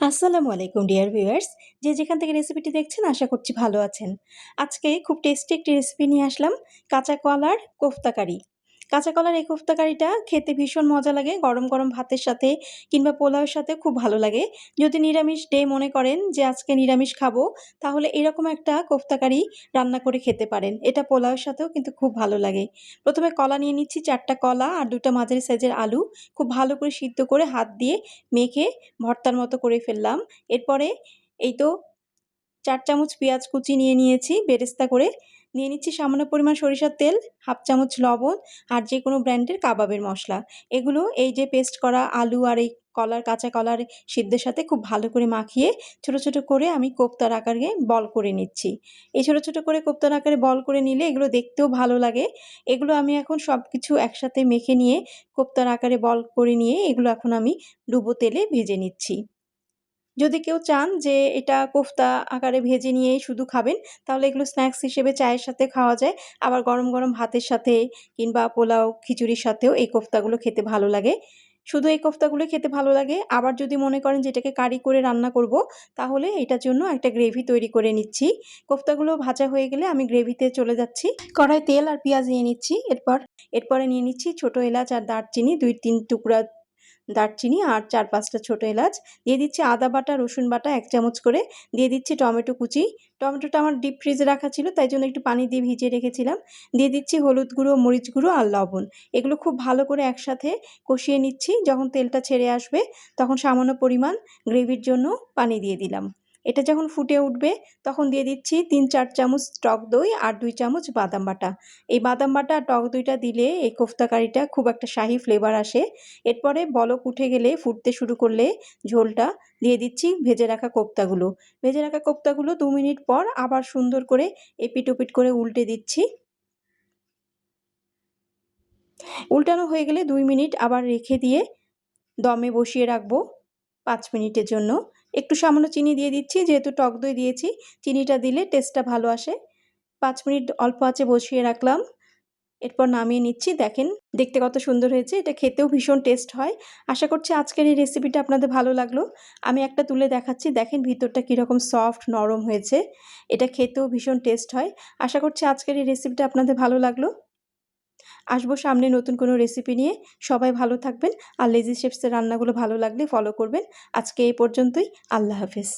আসসালামু আলাইকুম dear viewers. যে যেখান থেকে রেসিপিটি দেখছেন আশা করছি ভালো আছেন। আজকে খুব টেস্টি একটি রেসিপি নিয়ে আসলাম, কাঁচা কলার কোফতা কারি। কাঁচা কলার এই কোফতা কারিটা খেতে ভীষণ মজা লাগে, গরম, গরম ভাতের সাথে কিংবা পোলাওয়ের সাথে খুব ভালো লাগে। যদি নিরামিষ ডে মনে করেন যে আজকে নিরামিষ খাবো, তাহলে এরকম একটা কোফতা কারি রান্না করে খেতে পারেন। এটা পোলাওয়ের সাথেও কিন্তু খুব ভালো লাগে। ১ম এ কলা নিয়ে নিচ্ছি, ৪ টা কলা আর ২ টা মাঝারি সাইজের আলু। খুব ভালো করে সিদ্ধ করে হাত দিয়ে মেখে ভর্তার মতো করে ফেললাম। এরপরে এই তো ৪ চামচ পেঁয়াজ কুচি নিয়ে নিয়েছি বেরেস্তা করে। নিয়ে নিচ্ছি সামান্য পরিমাণ সরিষার তেল, ১/২ চামচ লবণ আর যেকোনো ব্র্যান্ডের কাবাবের মসলা। এগুলো এই যে পেস্ট করা আলু আর এই কাঁচা কলার সিদ্ধের সাথে খুব ভালো করে মাখিয়ে ছোট, ছোট করে আমি কোফতার আকারে বল করে নিচ্ছি। এই ছোট, ছোট করে কোফতার আকারে বল করে নিলে এগুলো দেখতেও ভালো লাগে। এগুলো আমি এখন সবকিছু একসাথে মেখে নিয়ে কোফতার আকারে বল করে নিয়ে এগুলো এখন আমি ডুবো তেলে ভেজে নিচ্ছি। যদি কেউ চান যে এটা কোফতা আকারে ভেজে নিয়েই শুধু খাবেন, তাহলে এগুলো স্ন্যাকস হিসেবে চায়ের সাথে খাওয়া যায়। আবার গরম, গরম ভাতের সাথে কিংবা পোলাও, খিচুড়ির সাথেও এই কোফতাগুলো খেতে ভালো লাগে। শুধু এই কোফতাগুলোই খেতে ভালো লাগে। আবার যদি মনে করেন যে এটাকে কারি করে রান্না করব, তাহলে এটার জন্য একটা গ্রেভি তৈরি করে নিচ্ছি। কোফতাগুলো ভাজা হয়ে গেলে আমি গ্রেভিতে চলে যাচ্ছি। কড়াইয়ে তেল আর পেঁয়াজ নিয়ে নিচ্ছি। এরপরে নিয়ে নিচ্ছি ছোট এলাচ আর দারচিনি ২-৩ টুকরা দারচিনি আর ৪-৫ টা ছোট এলাচ। দিয়ে দিচ্ছি আদা বাটা, রসুন বাটা ১ চামচ করে। দিয়ে দিচ্ছি টমেটো কুচি। টমেটোটা আমার ডিপ ফ্রিজে রাখা ছিল, তাই জন্য একটু পানি দিয়ে ভিজিয়ে রেখেছিলাম। দিয়ে দিচ্ছি হলুদ গুঁড়ো, মরিচ গুঁড়ো আর লবণ। এগুলো খুব ভালো করে একসাথে কষিয়ে নিচ্ছি। যখন তেলটা ছেড়ে আসবে, তখন সামান্য পরিমাণ গ্রেভির জন্য পানি দিয়ে দিলাম। এটা যখন ফুটে উঠবে, তখন দিয়ে দিচ্ছি ৩-৪ চামচ টক দই আর ২ চামচ বাদাম বাটা। এই বাদাম বাটা আর টক দইটা দিলে এই কোফতা কারিটা খুব একটা শাহি ফ্লেভার আসে। এরপরে বলক উঠে গেলে, ফুটতে শুরু করলে ঝোলটা দিয়ে দিচ্ছি ভেজে রাখা কোফতাগুলো। ভেজে রাখা কোফতাগুলো ২ মিনিট পর আবার সুন্দর করে এপিঠ-ওপিঠ করে উল্টে দিচ্ছি। উল্টানো হয়ে গেলে ২ মিনিট আবার রেখে দিয়ে দমে বসিয়ে রাখবো ৫ মিনিটের জন্য। একটু সামান্য চিনি দিয়ে দিচ্ছি, যেহেতু টক দই দিয়েছি, চিনিটা দিলে টেস্টটা ভালো আসে। ৫ মিনিট অল্প আঁচে বসিয়ে রাখলাম। এরপর নামিয়ে নিচ্ছি। দেখেন দেখতে কত সুন্দর হয়েছে। এটা খেতেও ভীষণ টেস্ট হয়। আশা করছি আজকের এই রেসিপিটা আপনাদের ভালো লাগলো। আমি একটা তুলে দেখাচ্ছি। দেখেন ভিতরটা কীরকম সফট নরম হয়েছে। এটা খেতেও ভীষণ টেস্ট হয়। আশা করছি আজকের এই রেসিপিটা আপনাদের ভালো লাগলো। আসবো সামনে নতুন কোনো রেসিপি নিয়ে। সবাই ভালো থাকবেন। আর লেজি শেফস এর রান্নাগুলো ভালো লাগলে ফলো করবেন। আজকে এই পর্যন্তই। আল্লাহ হাফেজ।